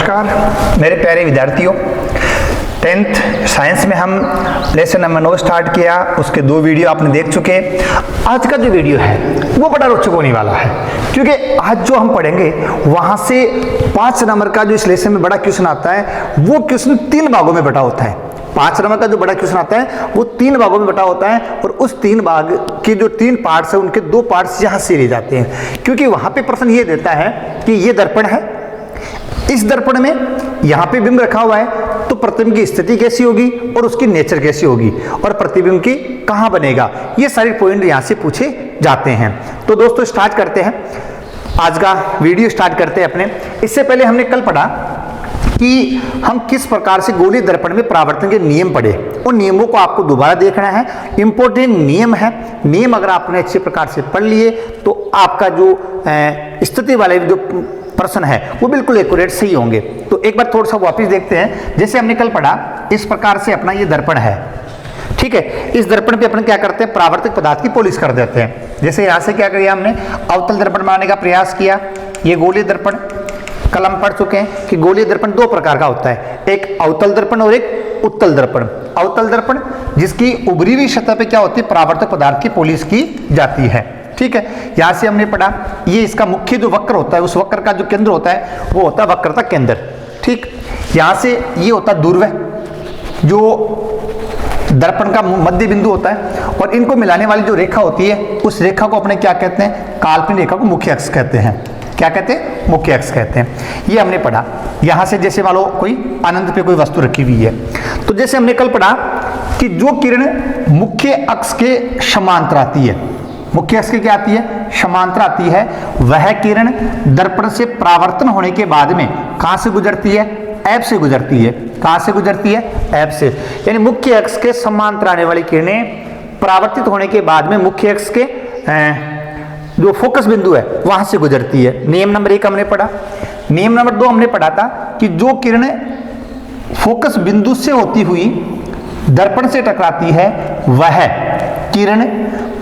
नमस्कार मेरे प्यारे विद्यार्थियों। 10th साइंस में हम लेसन नंबर 9 स्टार्ट किया, उसके 2 वीडियो आपने देख चुके। आज का जो वीडियो है वो बड़ा रोचक होने वाला है, क्योंकि आज जो हम पढ़ेंगे वहां से 5 नंबर का जो इस लेसन में बड़ा क्वेश्चन आता है वो क्वेश्चन 3 भागों में बटा होता है। 5 नंबर का जो बड़ा क्वेश्चन आता है वो 3 भागों में बटा होता है, और उस 3 भाग के जो 3 पार्ट्स है उनके 2 पार्ट्स यहाँ से ले जाते हैं, क्योंकि वहां पे प्रश्न ये देता है कि ये दर्पण है, इस दर्पण में यहाँ पे बिंब रखा हुआ है, तो प्रतिबिंब की स्थिति कैसी होगी और उसकी नेचर कैसी होगी और प्रतिबिंब की कहाँ बनेगा, ये सारे पॉइंट यहाँ से पूछे जाते हैं। तो दोस्तों स्टार्ट करते हैं, आज का वीडियो स्टार्ट करते हैं अपने। इससे पहले हमने कल पढ़ा कि हम किस प्रकार से गोलीय दर्पण में परावर्तन के नियम पढ़े, उन नियमों को आपको दोबारा देखना है। इंपॉर्टेंट नियम है, नियम अगर आपने अच्छे प्रकार से पढ़ लिए तो आपका जो स्थिति वाले जो प्रश्न है वो बिल्कुल एक्यूरेट सही होंगे। तो एक बार थोड़ा सा वापस देखते हैं। जैसे हमने कल पढ़ा, इस प्रकार से अपना ये दर्पण है, ठीक है। इस दर्पण पे अपन क्या करते हैं, परावर्तक पदार्थ की पॉलिश कर देते हैं। जैसे यहाँ से क्या किया हमने, अवतल दर्पण बनाने का प्रयास किया। ये गोलीय दर्पण कल हम पढ़ चुके हैं कि गोलीय दर्पण 2 प्रकार का होता है, एक अवतल दर्पण और एक उत्तल दर्पण। अवतल दर्पण जिसकी उभरी हुई सतह पे क्या होती है, परावर्तक पदार्थ की पॉलिश की जाती है, ठीक है। यहां से हमने पढ़ा ये इसका मुख्य जो वक्र होता है, उस वक्र का जो केंद्र होता है वो होता है वक्रता केंद्र, ठीक। यहां से ये होता है ध्रुव, जो दर्पण का मध्य बिंदु होता है, और इनको मिलाने वाली जो रेखा होती है उस रेखा को अपने क्या कहते हैं, काल्पनिक रेखा को मुख्य अक्ष कहते हैं। क्या कहते हैं, मुख्य अक्ष कहते हैं। ये हमने पढ़ा। यहां से जैसे मान लो कोई अनंत पे कोई वस्तु रखी हुई है, तो जैसे हमने कल पढ़ा कि जो किरण मुख्य अक्ष के समांतर आती है, मुख्य अक्ष की क्या आती है, समांतर आती है, वह किरण दर्पण से परावर्तन होने के बाद में कहां से गुजरती है, ऐप से गुजरती है। कहां से गुजरती है, ऐप से। यानी मुख्य अक्ष के समांतर आने वाली किरणें परावर्तित होने के बाद में मुख्य अक्ष के जो फोकस बिंदु है वहां से गुजरती है। नियम नंबर 1 हमने पढ़ा। नियम नंबर 2 हमने पढ़ा था कि जो किरणें फोकस बिंदु से होती हुई दर्पण से टकराती है वह किरण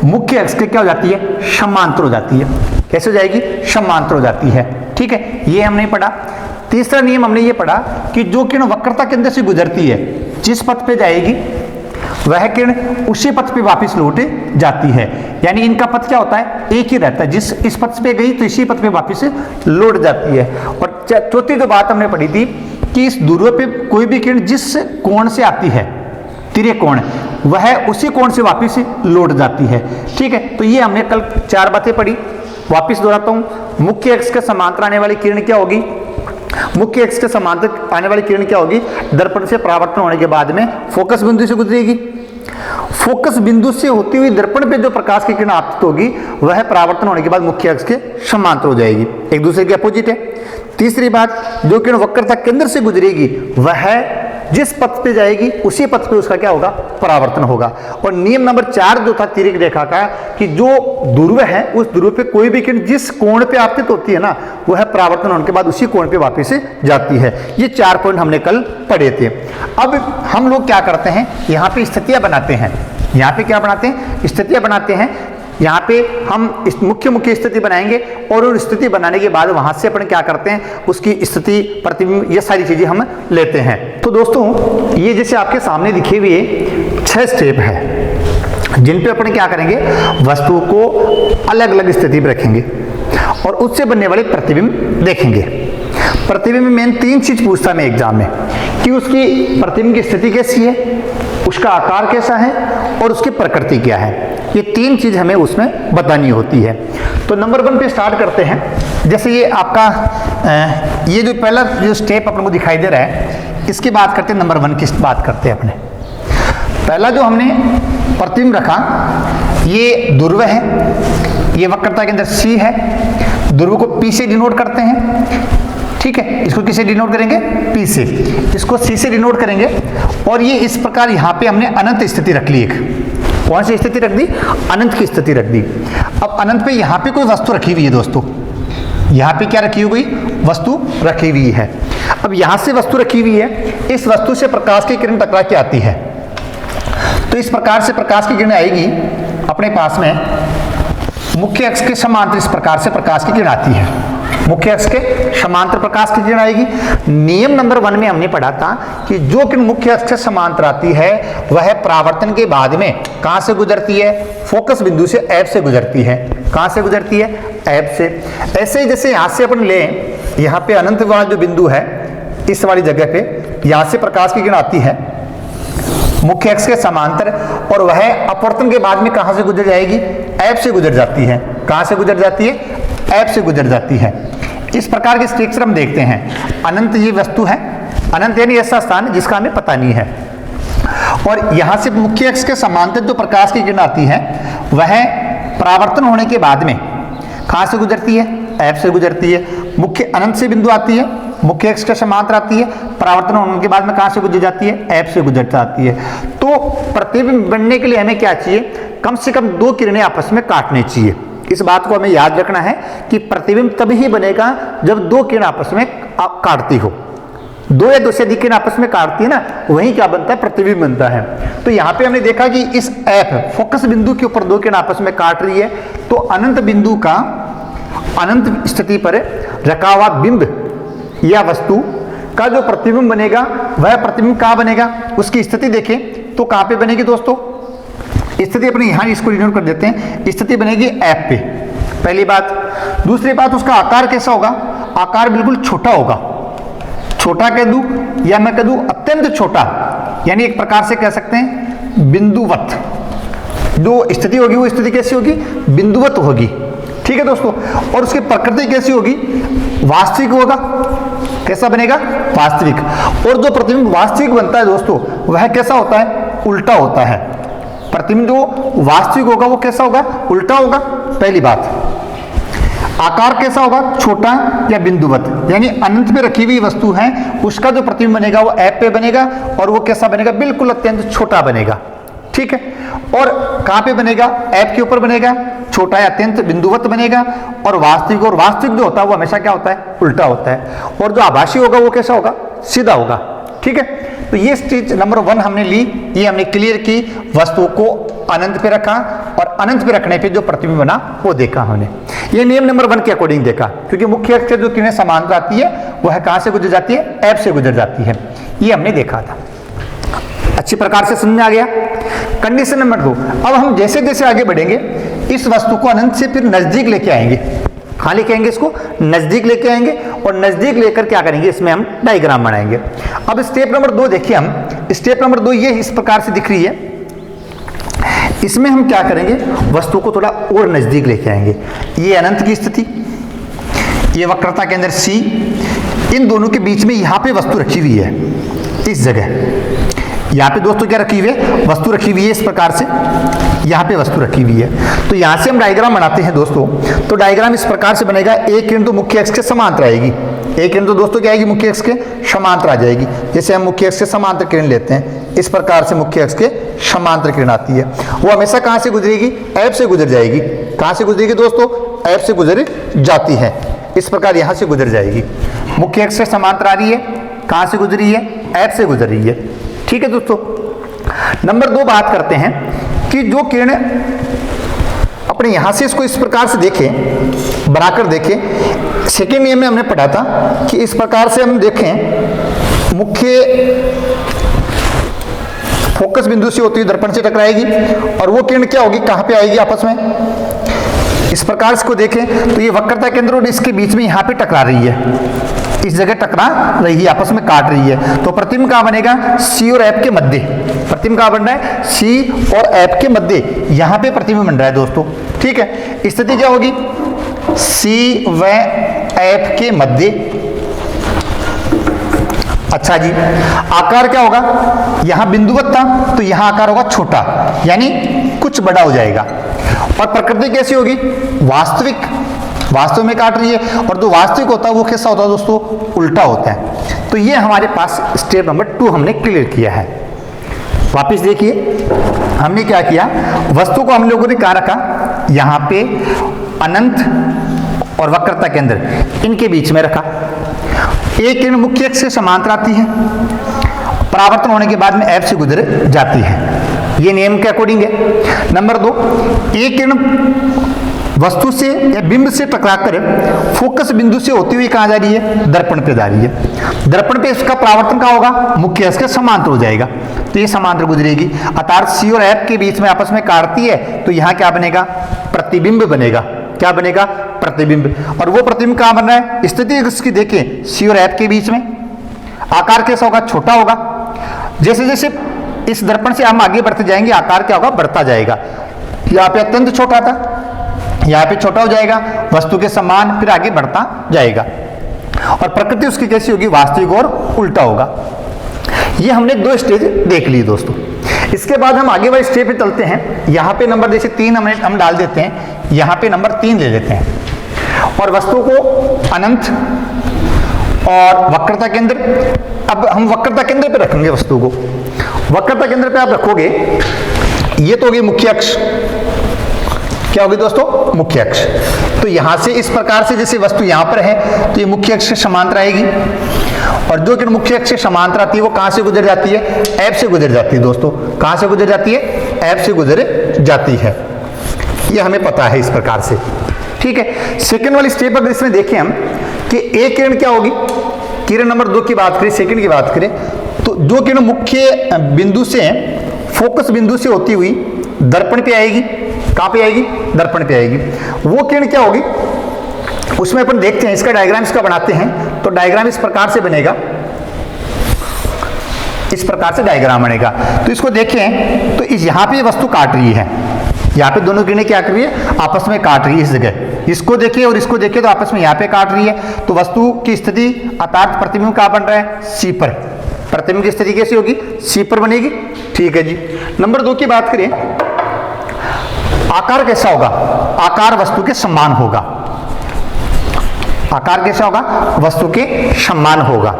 मुख्य अक्ष के क्या हो जाती है, समांतर हो जाती है। कैसे हो जाएगी, समांतर हो जाती है, ठीक है। ये हमने पढ़ा। तीसरा नियम हमने ये पढ़ा कि जो किरण वक्रता केंद्र से गुजरती है, जिस पथ पे जाएगी वह किरण उसी पथ पे वापस लौट जाती है। यानी इनका पथ क्या होता है, एक ही रहता है, जिस इस पथ पे गई तो इसी पथ पे वापस लौट जाती है। और चौथी जो बात हमने पढ़ी थी कि इस ध्रुव पे कोई भी किरण जिस कोण से आती है, तिर्यक कोण, वह उसी कोण से वापस लौट जाती है, ठीक है। तो ये हमने कल 4 बातें पढ़ी। वापस दोहराता हूं, मुख्य अक्ष के समांतर आने वाली किरण क्या होगी, मुख्य अक्ष के समांतर आने वाली किरण क्या होगी, दर्पण से परावर्तन होने के बाद में फोकस बिंदु से गुजरेगी। फोकस बिंदु से होती हुई दर्पण पे जो प्रकाश की किरण आपतित होगी वह परावर्तन होने के बाद मुख्य अक्ष के समांतर हो जाएगी, एक दूसरे के अपोजिट है। तीसरी बात, जो किरण वक्रता केंद्र से गुजरेगी वह जिस पथ पे जाएगी उसी पथ पे उसका क्या होगा, परावर्तन होगा। और नियम नंबर 4 जो था तिर्यक रेखा का, कि जो ध्रुव है उस ध्रुव पे कोई भी किरण जिस कोण पे आपतित होती है ना, वह परावर्तन होने के बाद उसी कोण पे वापस जाती है। ये 4 पॉइंट हमने कल पढ़े थे। अब हम लोग क्या करते हैं, यहाँ पे स्थितियां बनाते हैं। यहाँ पे क्या बनाते हैं, स्थितियां बनाते हैं। यहाँ पे हम मुख्य स्थिति बनाएंगे, और उन स्थिति बनाने के बाद वहां से अपन क्या करते हैं, उसकी स्थिति, प्रतिबिंब, ये सारी चीजें हम लेते हैं। तो दोस्तों ये जैसे आपके सामने दिखे हुए 6 स्टेप है, जिन पे अपन क्या करेंगे, वस्तु को अलग अलग स्थिति में रखेंगे और उससे बनने वाले प्रतिबिंब देखेंगे। प्रतिबिंब में 3 चीज पूछता मैं एग्जाम में, कि उसकी प्रतिबिंब की स्थिति कैसी है, उसका आकार कैसा है और उसकी प्रकृति क्या है। ये 3 चीज हमें उसमें बतानी होती है। तो नंबर 1 पे स्टार्ट करते हैं। जैसे ये आपका ये जो पहला जो स्टेप अपन को दिखाई दे रहा है, इसकी बात करते हैं। नंबर 1 की बात करते हैं अपने। पहला जो हमने प्रतिबिंब रखा, ये ध्रुव है, ये वक्रता के अंदर C है, ध्रुव को P से डिनोट करते हैं, ठीक है। इसको किसे डिनोट करेंगे, P से, इसको C से डिनोट करेंगे। और ये इस प्रकार यहाँ पे हमने अनंत स्थिति रख ली। एक कौन सी स्थिति रख दी, अनंत की स्थिति रख दी। अब अनंत पे यहाँ पे कोई वस्तु रखी हुई है दोस्तों, यहाँ पे क्या रखी हुई, वस्तु रखी हुई है। अब यहाँ से वस्तु रखी हुई है, इस वस्तु से प्रकाश की किरण टकरा के आती है, तो इस प्रकार से प्रकाश की किरण आएगी अपने पास में, मुख्य अक्ष के समांतर इस प्रकार से प्रकाश की किरण आती है। मुख्य अक्ष के समांतर प्रकाश की किरण आएगी। नियम नंबर 1 में हमने पढ़ा था कि जो किरण मुख्य अक्ष से समांतर आती है वह परावर्तन के बाद में कहां से गुजरती है? फोकस बिंदु से ऐप से गुजरती है। कहां से गुजरती है? ऐप से। ऐसे ही जैसे यहां से अपन लें, यहां पे अनंत वाला जो बिंदु है इस वाली जगह पे यहां से प्रकाश की किरण आती है मुख्य अक्ष के समांतर, और वह अपवर्तन के बाद में कहां से गुजर जाएगी? ऐप से गुजर जाती है। कहां से गुजर जाती है? ऐप से गुजर जाती है। इस प्रकार के स्ट्रक्चर हम देखते हैं। अनंत ये वस्तु है, अनंत यानी ऐसा स्थान जिसका हमें पता नहीं है, और यहां से मुख्य अक्ष के समांतर जो प्रकाश की किरण आती है वह परावर्तन होने के बाद में कहां से गुजरती है? ऐप से गुजरती है। मुख्य अनंत से बिंदु आती है, मुख्य अक्ष के समांतर आती है, परावर्तन होने के बाद में कहां से गुजर जाती है? ऐप से गुजर जाती है। तो प्रतिबिंब बनने के लिए हमें क्या चाहिए? कम से कम 2 किरणें आपस में काटनी चाहिए। इस बात को हमें याद रखना है कि प्रतिबिंब तभी ही बनेगा जब 2 किरण आपस में काटती हो। 2 या 2 से अधिक किरण आपस में काटती है ना, वही क्या बनता है? प्रतिबिंब बनता है। तो यहां पे हमने देखा कि इस ऐप फोकस बिंदु के ऊपर 2 किरण आपस में काट रही है, तो अनंत बिंदु का अनंत स्थिति पर रखा हुआ बिंब या वस्तु का जो प्रतिबिंब बनेगा वह प्रतिबिंब कहां बनेगा? उसकी स्थिति देखें तो कहां पे बनेगी दोस्तों? स्थिति अपने यहां इसको डिनोट कर देते हैं। स्थिति बनेगी ऐप पे, पहली बात। दूसरी बात, उसका आकार कैसा होगा? आकार बिल्कुल छोटा होगा। छोटा कह दूं या मैं कह दूं अत्यंत छोटा, यानी एक प्रकार से कह सकते हैं बिंदुवत। जो स्थिति होगी वो स्थिति कैसी होगी? बिंदुवत होगी। ठीक है दोस्तों। और उसकी प्रकृति कैसी होगी? वास्तविक होगा। कैसा बनेगा? वास्तविक। और जो प्रतिबिंब वास्तविक बनता है दोस्तों वह कैसा होता है? उल्टा होता है। प्रतिबिंब जो वास्तविक होगा वो कैसा होगा? उल्टा होगा, पहली बात। आकार कैसा होगा? छोटा या बिंदुवत, यानी अनंत पे रखी हुई वस्तु है उसका जो प्रतिबिंब बनेगा वो ऐप पे बनेगा, और वो कैसा बनेगा? बिल्कुल अत्यंत छोटा बनेगा। ठीक है। और कहां पे बनेगा? ऐप के ऊपर बनेगा, छोटा या अत्यंत बिंदुवत बनेगा। और वास्तविक जो होता है वो हमेशा क्या होता है? उल्टा होता है। और जो आभासी होगा वो कैसा होगा? सीधा होगा। ठीक है। तो ये चीज नंबर 1 हमने ली, ये हमने क्लियर की। वस्तु को अनंत पे रखा और अनंत पे रखने पे जो प्रतिबिंब बना वो देखा हमने। ये नियम नंबर 1 के अकॉर्डिंग देखा, क्योंकि मुख्य अक्ष से जो किरणें समांतर आती है वह कहां से गुजर जाती है? ऐप से गुजर जाती है। ये हमने देखा था। अच्छी प्रकार से समझ में आ गया। कंडीशन नंबर 2, अब हम जैसे जैसे आगे बढ़ेंगे इस वस्तु को अनंत से फिर नजदीक लेके आएंगे। कहां लेके आएंगे? इसको नजदीक लेके आएंगे, और नजदीक लेकर क्या करेंगे? इसमें हम डायग्राम बनाएंगे। अब स्टेप नंबर 2 देखिए हम। स्टेप नंबर 2 ये इस प्रकार से दिख रही है। इसमें हम क्या करेंगे? वस्तु को थोड़ा और नजदीक लेके आएंगे। ये अनंत की स्थिति, ये वक्रता के अंदर C, इन दोनों के बीच में यहां पे वस्तु रखी हुई है। इस जगह यहाँ पे दोस्तों क्या रखी हुई है? वस्तु रखी हुई है। इस प्रकार से यहाँ पे वस्तु रखी हुई है। तो यहाँ से हम डायग्राम बनाते हैं दोस्तों। तो डायग्राम इस प्रकार से बनेगा। एक किरण तो मुख्य अक्ष के समांतर आएगी, एक किरण तो दोस्तों क्या आएगी? मुख्य अक्ष के समांतर आ जाएगी। जैसे हम मुख्य अक्ष के समांतर किरण लेते हैं, इस प्रकार से मुख्य अक्ष के समांतर किरण आती है। वो हमेशा कहाँ से गुजरेगी? ऐप से गुजर जाएगी। कहाँ से गुजरेगी दोस्तों? ऐप से गुजर जाती है। इस प्रकार यहाँ से गुजर जाएगी। मुख्य अक्ष से समांतर आ रही है, कहाँ से गुजरी है? ऐप से गुजर रही है। ठीक है दोस्तों। नंबर 2 बात करते हैं कि जो किरण अपने यहां से इसको इस प्रकार से देखें, बनाकर देखें। सेकेंड नियम में हमने पढ़ा था कि इस प्रकार से हम देखें, मुख्य फोकस बिंदु से होती हुई दर्पण से टकराएगी, और वो किरण क्या होगी? कहां पे आएगी? आपस में इस प्रकार इसको देखें तो ये वक्रता केंद्र और इसके बीच में यहां पे टकरा रही है। इस जगह टकरा रही है, आपस में काट रही है। तो प्रतिबिंब कहां बनेगा? C और ऐप के मध्य। प्रतिबिंब कहां बन रहा है? C और ऐप के मध्य, यहां पे प्रतिबिंब बन रहा है दोस्तों। ठीक है। स्थिति क्या होगी? C व ऐप के मध्य। अच्छा जी, आकार क्या होगा? यहां बिंदुवत था तो यहां आकार होगा छोटा, यानी कुछ बड़ा हो जाएगा। और प्रकृति कैसी होगी? वास्तविक, वास्तव में काट रही है। और जो वास्तविक होता है वो कैसा होता है दोस्तों? उल्टा होता है। तो ये हमारे पास स्टेप नंबर 2 हमने क्लियर किया है। वापस देखिए हमने क्या किया, वस्तु को हम लोगों ने कहाँ रखा? यहाँ पे अनंत और वक्रता के अंदर, इनके बीच में रखा। एक किरण मुख्य अक्ष से समांतर आती है, परावर्तन होने के बाद में ऐप से गुजर जाती है। ये नियम के अकॉर्डिंग है। नंबर 2, एक किरण वस्तु से या बिंब से टकराकर फोकस बिंदु से होती हुई कहां जा रही है, दर्पण पे जा रही है। दर्पण पे इसका परावर्तन कहां होगा, मुख्य अक्ष के समांतर हो जाएगा, तो ये समांतर गुजरेगी। अर्थात सी और एफ के बीच में आपस में काटती है, तो यहां क्या बनेगा, प्रतिबिंब बनेगा। क्या बनेगा, प्रतिबिंब। और वो प्रतिबिंब कहां बन रहा है, स्थिति इसकी देखें सी और एफ के बीच में। आकार कैसा होगा, छोटा होगा। जैसे जैसे इस दर्पण से हम आगे बढ़ते जाएंगे, आकार क्या होगा, बढ़ता जाएगा। यहाँ पे अत्यंत छोटा था, यहाँ पे छोटा हो जाएगा, वस्तु के समान, फिर आगे बढ़ता जाएगा। और प्रकृति उसकी कैसी होगी, वास्तविक और उल्टा होगा। ये हमने 2 स्टेज देख ली दोस्तों। इसके बाद हम आगे वाले स्टेज पे चलते हैं। यहाँ पे नंबर जैसे 3 हम डाल देते हैं, यहाँ पे नंबर 3 ले लेते हैं और वस्तु को अनंत और वक्रता केंद्र। अब हम वक्रता केंद्र पे रखेंगे वस्तु को। वक्रता केंद्र पे आप रखोगे, ये तो होगी मुख्य अक्ष। क्या होगी दोस्तों, मुख्य अक्ष। तो यहां से इस प्रकार से जैसे वस्तु यहां पर है, तो ये मुख्य अक्ष से समांतर आएगी। और जो कि मुख्य अक्ष से समांतर आती है वो कहां से गुजर जाती है, एफ से गुजर जाती है दोस्तों। कहां से गुजर जाती है, एफ से गुजर जाती है। ये हमें पता है इस प्रकार से। ठीक है, सेकंड वाली स्टेप अगर इसमें देखें हम कि एक किरण क्या होगी, किरण नंबर 2 की बात करें, सेकंड की बात करें, तो जो किरण मुख्य बिंदु से, फोकस बिंदु से होती हुई दर्पण पे आएगी। कहां पे आएगी, दर्पण पे आएगी। वो किरण क्या होगी, उसमें अपन देखते हैं, इसका डायग्राम इसका बनाते हैं। तो डायग्राम इस प्रकार से बनेगा, इस प्रकार से डायग्राम बनेगा। तो इसको देखें तो इस यहां पे वस्तु काट रही है, यहाँ पे दोनों किरणें क्या कर रही है, आपस में काट रही है। इस जगह इसको देखिए और इसको देखिए, तो आपस में यहाँ पे काट रही है। तो वस्तु की स्थिति अर्थात प्रतिबिंब कहाँ बन रहा है, सी पर। प्रतिबिंब की स्थिति कैसी होगी, सी पर बनेगी। ठीक है जी। नंबर 2 की बात करें, आकार कैसा होगा, आकार वस्तु के समान होगा। आकार कैसा होगा, वस्तु के समान होगा।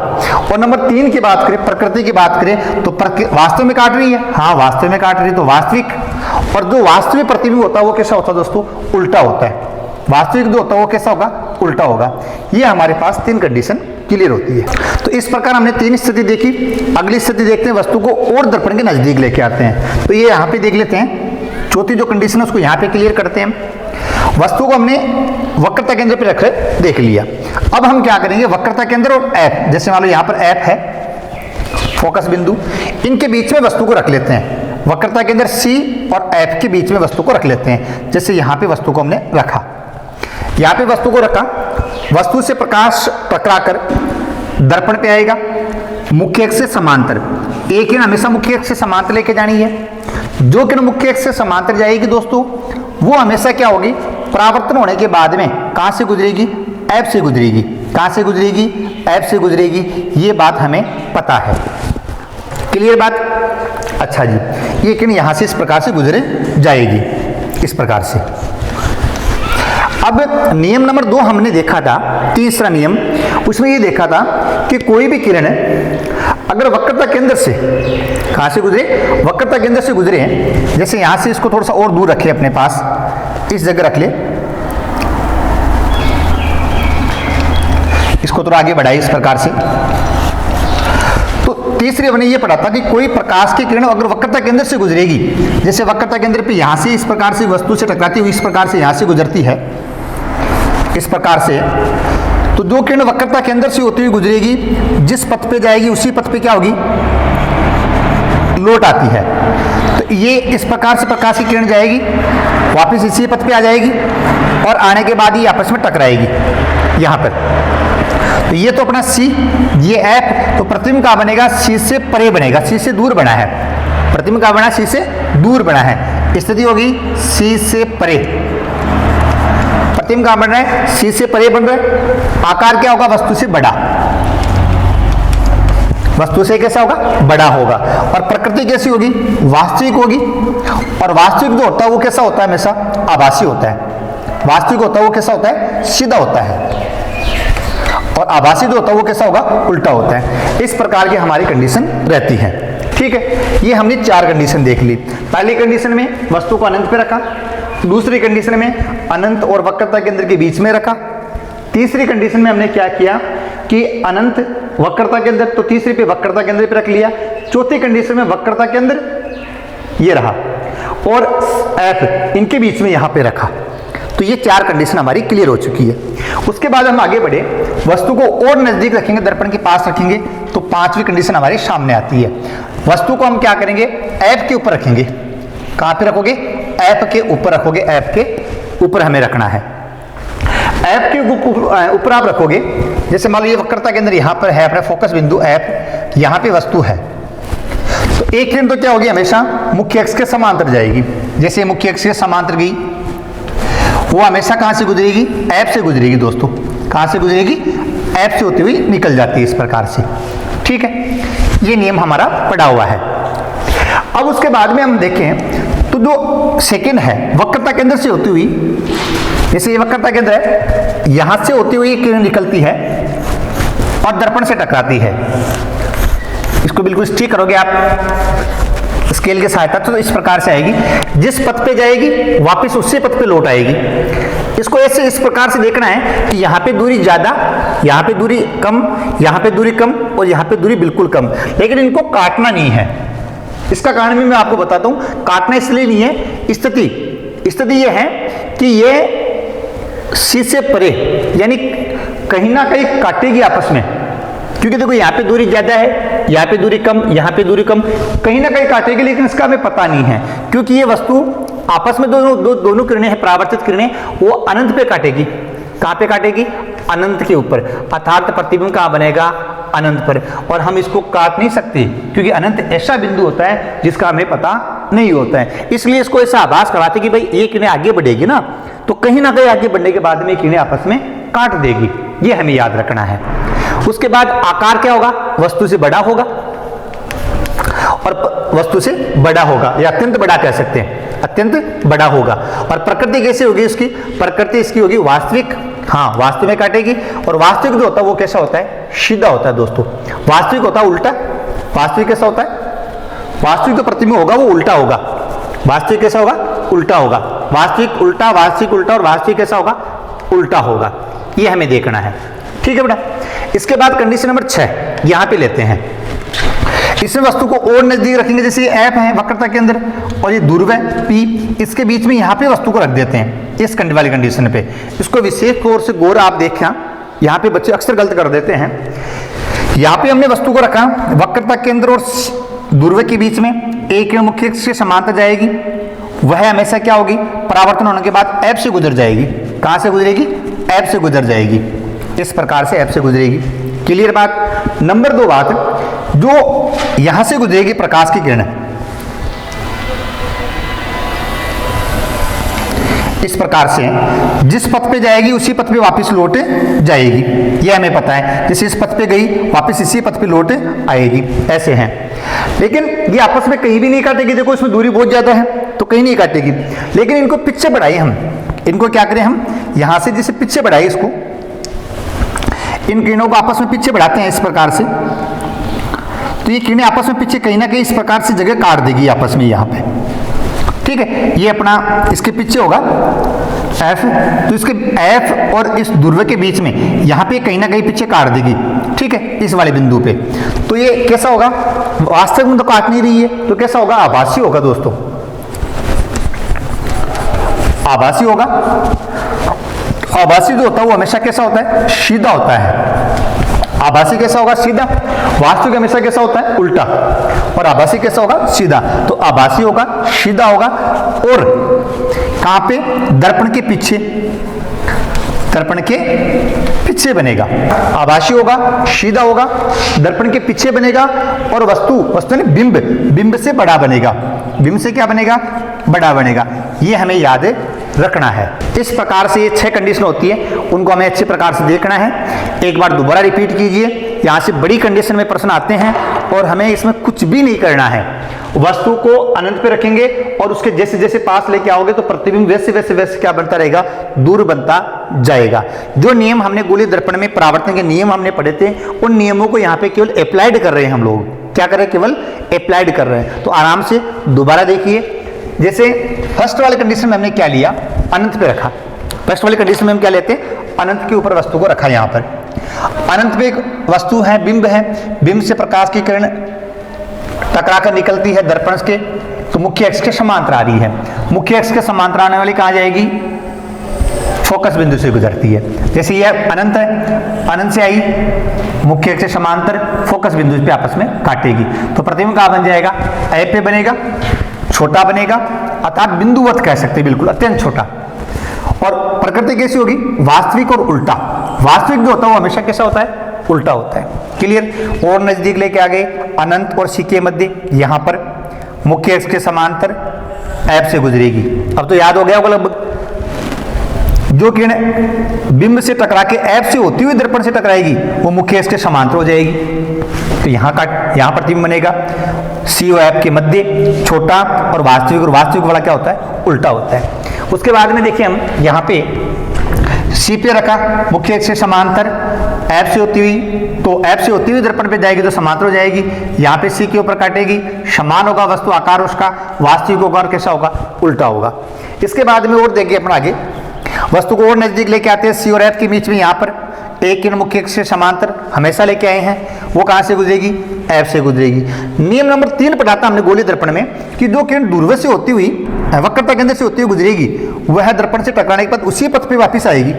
और नंबर 3 की बात करें, प्रकृति की बात करें, तो वास्तव में काट रही है, हाँ वास्तव में काट रही है, तो वास्तविक। और जो वास्तविक प्रतिबिंब होता है वो कैसा होता है दोस्तों, उल्टा होता है। वास्तविक जो होता है वो कैसा होगा, उल्टा होगा। ये हमारे पास 3 कंडीशन क्लियर होती है। तो इस प्रकार हमने 3 स्थिति देखी। अगली स्थिति देखते हैं, वस्तु को और दर्पण के नजदीक लेके आते हैं। तो ये यहाँ पे देख लेते हैं, चौथी जो कंडीशन है उसको यहाँ पे क्लियर करते हैं। वस्तु को हमने वक्रता केंद्र पे रख देख लिया। अब हम क्या करेंगे, वक्रता केंद्र और एफ, जैसे मान लो यहाँ पर एफ है, फोकस बिंदु, इनके बीच में वस्तु को रख लेते हैं। वक्रता केंद्र सी और एफ के बीच में वस्तु को रख लेते हैं। जैसे यहाँ पे वस्तु को हमने रखा, यहाँ पे वस्तु को रखा, वस्तु से प्रकाश टकराकर दर्पण पे आएगा, मुख्य अक्ष से समांतर। एक किरण हमेशा मुख्य अक्ष से समांतर लेके जानी है। जो किरण मुख्य अक्ष से समांतर जाएगी दोस्तों, वो हमेशा क्या होगी, परावर्तन होने के बाद में कहां से गुजरेगी, एफ से गुजरेगी। कहां से गुजरेगी, एफ से गुजरेगी। ये बात हमें पता है। क्लियर बात। अच्छा जी, ये किरण यहां से इस प्रकार से गुजरे जाएगी, इस प्रकार से। अब नियम नंबर 2 हमने देखा था, तीसरा नियम, उसमें ये देखा था कि कोई भी किरण अगर वक्रता केंद्र से, कहां से गुजरे, वक्रता केंद्र से गुजरे हैं, जैसे यहां से इसको थोड़ा सा और दूर रखे अपने पास, इस जगह रख ले, इसको थोड़ा आगे बढ़ाइए इस प्रकार से। तो तीसरे हमने ये पढ़ा था कि कोई प्रकाश की किरण अगर वक्रता केंद्र से गुजरेगी, जैसे वक्रता केंद्र पे यहां से इस प्रकार से वस्तु से टकराती हुई इस प्रकार से यहां से गुजरती है, इस प्रकार से, तो जो किरण वक्रता केंद्र से होती हुई गुजरेगी, जिस पथ पे जाएगी उसी पथ पे क्या होगी, लौट आती है। तो ये इस प्रकार से प्रकाश की किरण जाएगी, वापस इसी पथ पे आ जाएगी और आने के बाद ये आपस में टकराएगी यहां पर। तो ये तो अपना सी, ये एफ, तो प्रतिबिंब कहां बनेगा, सी से परे बनेगा, सी से दूर बना है। प्रतिबिंब कहां बना, सी से दूर बना है। स्थिति होगी सी से परे। प्रतिबिंब कहां बन रहा है, सी से परे बन रहा है। आकार क्या होगा, वस्तु से बड़ा, वस्तु से कैसा होगा, बड़ा होगा। और प्रकृति कैसी होगी, वास्तविक होगी। और वास्तविक जो होता है वो कैसा होता है, हमेशा आभासी होता है। वास्तविक होता है वो कैसा होता है, सीधा होता है। और आभासी जो होता है वो कैसा होगा, उल्टा होता है। इस प्रकार की हमारी कंडीशन रहती है। ठीक है, ये हमने 4 कंडीशन देख ली। पहली कंडीशन में वस्तु को अनंत पे रखा, दूसरी कंडीशन में अनंत और वक्रता केंद्र के बीच में रखा, तीसरी कंडीशन में हमने क्या किया कि अनंत वक्रता केंद्र, तो तीसरी पे वक्रता केंद्र पे रख लिया, चौथी कंडीशन में वक्रता केंद्र ये रहा और एफ इनके बीच में यहां पे रखा। तो ये 4 कंडीशन हमारी क्लियर हो चुकी है। उसके बाद हम आगे बढ़े, वस्तु को और नजदीक रखेंगे, दर्पण के पास रखेंगे, तो 5वीं कंडीशन हमारी सामने आती है। वस्तु को हम क्या करेंगे, ऐप के ऊपर रखेंगे। कहां पे रखोगे, ऐप के ऊपर रखोगे, ऐप के ऊपर हमें रखना है। ऐप के ऊपर आप रखोगे, जैसे मान लो ये वक्रता के अंदर यहां पर है अपना फोकस बिंदु ऐप, यहां पे वस्तु है, तो एक किरण तो क्या होगी, हमेशा मुख्य अक्ष के समांतर जाएगी। जैसे मुख्य अक्ष के समांतर गई, वो हमेशा कहां से गुजरेगी, ऐप से गुजरेगी दोस्तों। कहां से गुजरेगी, ऐप से होती हुई निकल जाती है इस प्रकार से। ठीक है, ये नियम हमारा पड़ा हुआ है। अब उसके बाद में हम देखें तो जो सेकंड है, वक्रता केंद्र से होती हुई, जैसे ये वक्रता केंद्र है, यहां से होती हुई किरण निकलती है और दर्पण से टकराती है। इसको बिल्कुल ठीक करोगे आप स्केल की सहायता, तो इस प्रकार से आएगी। जिस पथ पे जाएगी वापस उसी पथ पे लौट आएगी। इसको ऐसे इस प्रकार से देखना है कि यहाँ पे दूरी ज्यादा, यहाँ पे दूरी कम, यहाँ पे दूरी कम और यहाँ पे दूरी बिल्कुल कम, लेकिन इनको काटना नहीं है। इसका कारण भी मैं आपको बताता हूँ, काटना इसलिए नहीं है, स्थिति ये है कि ये सी से परे, यानी कहीं ना कहीं काटेगी आपस में, क्योंकि देखो यहाँ पे दूरी ज्यादा है, यहाँ पे दूरी कम, यहाँ पे दूरी कम, कहीं ना कहीं काटेगी, लेकिन इसका हमें पता नहीं है, क्योंकि ये वस्तु आपस में दोनों किरणें हैं, परावर्तित किरणें, वो अनंत पे काटेगी। कहाँ पे काटेगी, अनंत के ऊपर, अर्थात प्रतिबिंब कहाँ बनेगा, अनंत पर। और हम इसको काट नहीं सकते, क्योंकि अनंत ऐसा बिंदु होता है जिसका हमें पता नहीं होता है। इसलिए इसको ऐसा आभास कराते कि भाई ये किरणें आगे बढ़ेगी ना, तो कहीं ना कहीं आगे बढ़ने के बाद में किरणें आपस में काट देगी, ये हमें याद रखना है। उसके बाद आकार क्या होगा, वस्तु से बड़ा होगा, और वस्तु से बड़ा होगा, या अत्यंत बड़ा कह सकते हैं, अत्यंत बड़ा होगा। और प्रकृति कैसे होगी इसकी, प्रकृति इसकी होगी वास्तविक, हाँ वास्तव में काटेगी। और वास्तविक जो होता है वो कैसा होता है, सीधा होता है दोस्तों। वास्तविक होता है उल्टा, वास्तविक कैसा होता है, वास्तविक जो प्रतिबिंब होगा वो उल्टा होगा। वास्तविक कैसा होगा, उल्टा होगा। वास्तविक उल्टा, वास्तविक उल्टा, और वास्तविक कैसा होगा, उल्टा होगा। ये हमें देखना है। ठीक है बेटा। इसके बाद कंडीशन नंबर 6 यहां पे लेते हैं। इसमें वस्तु को और नजदीक रखेंगे, जैसे ये ऐप है वक्रता के अंदर और ये ध्रुव है पी, इसके बीच में यहाँ पे वस्तु को रख देते हैं इस वाली कंडीशन पे। इसको विशेष तौर से गौर आप देखना, यहाँ पे बच्चे अक्सर गलत कर देते हैं। यहाँ पे हमने वस्तु को रखा वक्रता केंद्र और ध्रुव के बीच में, एक मुख्य अक्ष से समांतर जाएगी, वह हमेशा क्या होगी, परावर्तन होने के बाद ऐप से गुजर जाएगी। कहां से गुजरेगी, ऐप से गुजर जाएगी, इस प्रकार से ऐप से गुजरेगी। क्लियर बात। नंबर 2 बात, जो यहां से गुजरेगी प्रकाश की किरण इस प्रकार से, जिस पथ पे जाएगी उसी पथ पे वापस लौट जाएगी, ये हमें पता है। जैसे इस पथ पे गई वापस इसी पथ पे लौट आएगी, ऐसे हैं। लेकिन ये आपस में कहीं भी नहीं काटेगी, देखो इसमें दूरी बहुत ज्यादा है तो कहीं नहीं काटेगी। लेकिन इनको पीछे बढ़ाई हम, इनको क्या करें हम, यहां से जैसे पीछे बढ़ाई इसको, इन किरणों को आपस में पीछे बढ़ाते हैं इस प्रकार से, तो ये किरणें आपस में पीछे कहीं ना कहीं इस प्रकार से जगह काट देगी आपस में यहाँ पे। ठीक है, ये अपना इसके पीछे होगा एफ, तो इसके एफ और इस ध्रुव के बीच में यहाँ पे कहीं ना कहीं पीछे काट देगी। ठीक है, इस वाले बिंदु पे। तो ये कैसा होगा, वास्तविक में तो काट नहीं रही है, तो कैसा होगा, आभासी होगा दोस्तों, आभासी होगा। आभासी जो होता है वो हमेशा कैसा होता है, सीधा होता है। आभासी कैसा होगा, सीधा। वास्तविक हमेशा कैसा होता है, उल्टा। और आभासी कैसा होगा, सीधा। तो आभासी होगा, सीधा होगा, और कहां पे, दर्पण के पीछे, दर्पण के पीछे बनेगा। आभासी होगा, सीधा होगा, दर्पण के पीछे बनेगा, और वस्तु ने बिंब से बड़ा बनेगा। बिंब से क्या बनेगा, बड़ा बनेगा। ये हमें याद रखना है। इस प्रकार से ये 6 कंडीशन होती है, उनको हमें अच्छे प्रकार से देखना है। एक बार दोबारा रिपीट कीजिए, यहाँ से बड़ी कंडीशन में प्रश्न आते हैं और हमें इसमें कुछ भी नहीं करना है। वस्तु को अनंत पे रखेंगे और उसके जैसे जैसे पास लेके आओगे तो प्रतिबिंब वैसे वैसे वैसे क्या बनता रहेगा, दूर बनता जाएगा। जो नियम हमने गोलीय दर्पण में परावर्तन के नियम हमने पढ़े थे, उन नियमों को यहाँ पे केवल अप्लाइड कर रहे हैं हम लोग। क्या कर रहे हैं, केवल अप्लाइड कर रहे हैं। तो आराम से दोबारा देखिए। जैसे फर्स्ट वाले कंडीशन में हमने क्या लिया, अनंत पे रखा। फर्स्ट वाली कंडीशन में हम क्या लेते हैं, अनंत के ऊपर वस्तु को रखा। यहाँ पर अनंत पे एक वस्तु है, बिंब है, बिंब से प्रकाश की किरण टकरा कर निकलती है दर्पण के, तो मुख्य अक्ष के समांतर आ रही है। मुख्य अक्ष के समांतर आने वाली कहाँ जाएगी, फोकस बिंदु से गुजरती है। जैसे यह अनंत है, अनंत से आई, मुख्य अक्ष से समांतर फोकस बिंदु पे आपस में काटेगी, तो प्रतिबिंब कहाँ बन जाएगा, ए पे बनेगा, छोटा बनेगा, अर्थात बिंदुवत कह सकते हैं, बिल्कुल अत्यंत छोटा। और प्रकृति कैसी होगी, वास्तविक और उल्टा। वास्तविक जो होता है वो हमेशा कैसा होता है, उल्टा होता है। क्लियर। और नजदीक लेके आ गए, अनंत और सी के मध्य, यहां पर मुख्य अक्ष के समांतर ऐप से गुजरेगी। अब तो याद हो गया होगा लगभग, जो किरण बिंब से टकरा के ऐप से होती हुई दर्पण से टकराएगी वो मुख्य अक्ष के समांतर हो जाएगी। तो यहाँ प्रतिबिंब बनेगा सी और ऐप के मध्य, छोटा, और वास्तविक वाला क्या होता है, उल्टा होता है। उसके बाद में देखिए हम यहाँ पे सी पे रखा, मुख्य अक्ष से समांतर, ऐप से होती हुई, तो ऐप से होती हुई दर्पण पे जाएगी तो समांतर हो जाएगी। यहाँ पे सी के ऊपर काटेगी, समान होगा वस्तु आकार उसका, वास्तविक होगा और कैसा होगा, उल्टा होगा। इसके बाद में और देखिए अपना आगे वस्तु को और नजदीक लेके आते हैं, सी और ऐप के बीच में यहाँ पर एक किरण मुख्य अक्ष से समांतर हमेशा लेके आए हैं, वो कहाँ से गुजरेगी, ऐप से गुजरेगी। नियम नंबर 3 पढ़ा था हमने गोलीय दर्पण में कि जो किरण दूरवत से होती हुई वक्रता केंद्र से होती हुई गुजरेगी वह दर्पण से टकराने के बाद उसी पथ पे वापस आएगी।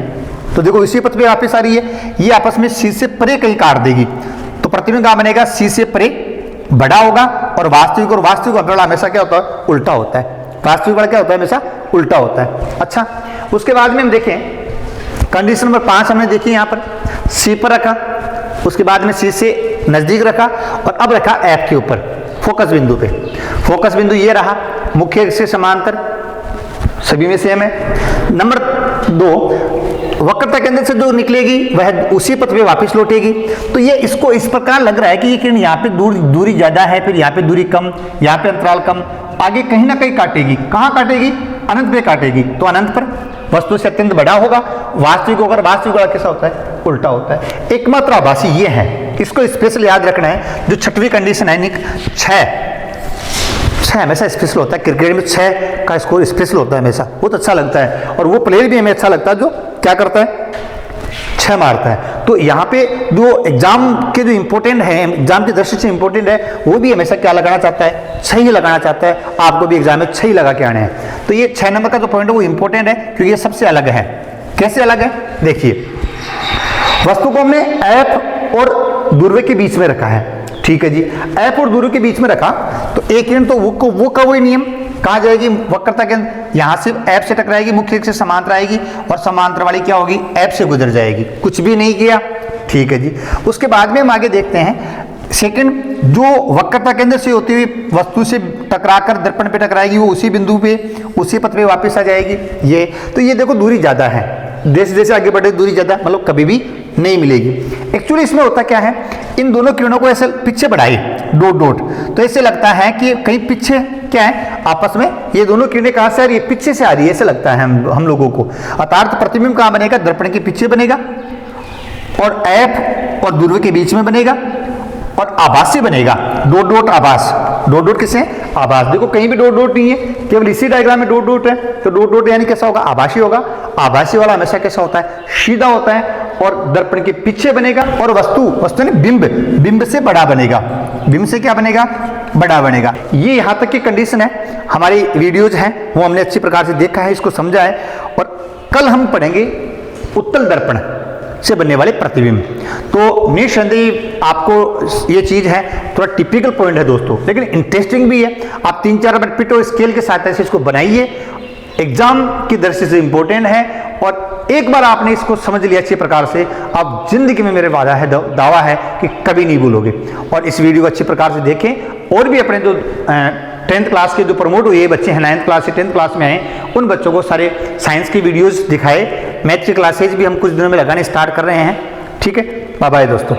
तो देखो इसी पथ पे वापस आ रही है, ये आपस में सी से परे कहीं काट देगी, तो प्रतिबिंब कहाँ बनेगा, सी से परे बड़ा होगा, और वास्तविक वाला हमेशा क्या होता है, उल्टा होता है। वास्तविक वाला क्या होता है, हमेशा उल्टा होता है। अच्छा, उसके बाद में हम देखें कंडीशन नंबर 5 हमने देखी, यहाँ पर सी पर रखा, उसके बाद में सी से नजदीक रखा, और अब रखा ऐप के ऊपर फोकस बिंदु पे। फोकस बिंदु ये रहा, मुख्य अक्ष से समांतर, सभी में सेम है। नंबर 2, वक्रता केंद्र से जो निकलेगी वह उसी पथ पे वापस लौटेगी। तो ये इसको इस प्रकार लग रहा है कि ये किरण यहाँ पे दूरी ज्यादा है, फिर यहाँ पे दूरी कम, यहाँ पे अंतराल कम, आगे कहीं ना कहीं काटेगी। कहाँ काटेगी, अनंत पे काटेगी, तो अनंत पर वस्तु से अत्यंत बड़ा होगा, वास्तविक होगा, वास्तविक वाला कैसा होता है, उल्टा होता है। एकमात्र आभासी ये है, इसको स्पेशल याद रखना है। जो 6वीं कंडीशन है, 6 हमेशा स्पेशल होता है, क्रिकेट में 6 का स्कोर स्पेशल होता है हमेशा, बहुत अच्छा लगता है, और वो प्लेयर भी हमें अच्छा लगता है जो क्या करता है, 6 मारता है। तो यहाँ पे जो एग्जाम के जो इंपॉर्टेंट है, एग्जाम की दृष्टि से इंपॉर्टेंट है, वो भी हमेशा क्या लगाना चाहता है, 6 ही लगाना चाहता है। आपको भी एग्जाम में 6 ही लगा के आने हैं। तो ये 6 नंबर का जो पॉइंट है वो इंपॉर्टेंट है, क्योंकि ये सबसे अलग है। कैसे अलग है, देखिए वस्तु को हमने ऐप और दूरवे के बीच में रखा है, ठीक है जी। ऐप और दूरवे के बीच में रखा तो एक किरण तो वो का वही नियम, कहाँ जाएगी, वक्रता केंद्र, यहाँ से ऐप से टकराएगी, मुख्य अक्ष से समांतर आएगी, और समांतर वाली क्या होगी, ऐप से गुजर जाएगी। कुछ भी नहीं किया, ठीक है जी। उसके बाद में हम आगे देखते हैं सेकंड, जो वक्रता केंद्र से होती हुई वस्तु से टकराकर दर्पण पे टकराएगी वो उसी बिंदु पे, उसी पथ पे वापस आ जाएगी। ये तो ये देखो दूरी ज्यादा है, जैसे जैसे आगे बढ़े दूरी ज्यादा, मतलब कभी भी नहीं मिलेगी। एक्चुअली इसमें होता क्या है, इन दोनों किरणों को ऐसे पीछे बढ़ाई डॉट, तो ऐसे लगता है कि कहीं पीछे क्या है आपस में, ये दोनों किरणें कहां से आ रही है, पीछे से आ रही है, ऐसे लगता है हम लोगों को। अर्थात प्रतिबिंब कहां बनेगा, दर्पण के पीछे बनेगा, और ऐप और दूरवे के बीच में बनेगा, और आभासी बनेगा, डॉट आभास। डॉट किसे, आभास। देखो कहीं भी डॉट नहीं है, केवल इसी डायग्राम में डॉट है, तो डॉट यानी कैसा होगा, आभासी होगा। आभासी वाला हमेशा कैसा होता है, सीधा होता है, और दर्पण के पीछे बनेगा, और वस्तु ने बिंब से बड़ा बनेगा। बिंब से क्या बनेगा, बड़ा बनेगा। ये यहां तक की कंडीशन है। हमारी वीडियोज हैं वो हमने अच्छी प्रकार से देखा है, इसको समझा है, और कल हम पढ़ेंगे उत्तल दर्पण से बनने वाले प्रतिबिंब। तो निसंदेह आपको ये चीज है, थोड़ा टिपिकल पॉइंट है दोस्तों, लेकिन इंटरेस्टिंग भी है। आप 3-4 बार पिटो स्केल के साथ ऐसे इसको बनाइए, एग्जाम की दृष्टि से इंपॉर्टेंट है, और एक बार आपने इसको समझ लिया अच्छी प्रकार से, आप जिंदगी में, मेरे वादा है, दावा है कि कभी नहीं भूलोगे। और इस वीडियो को अच्छी प्रकार से देखें, और भी अपने जो 10th क्लास के जो प्रमोट हुए बच्चे हैं, 9th क्लास से 10th क्लास में आए, उन बच्चों को सारे साइंस की वीडियोस दिखाए। मैथ की क्लासेज भी हम कुछ दिनों में लगाने स्टार्ट कर रहे हैं, ठीक है। बाय बाय दोस्तों।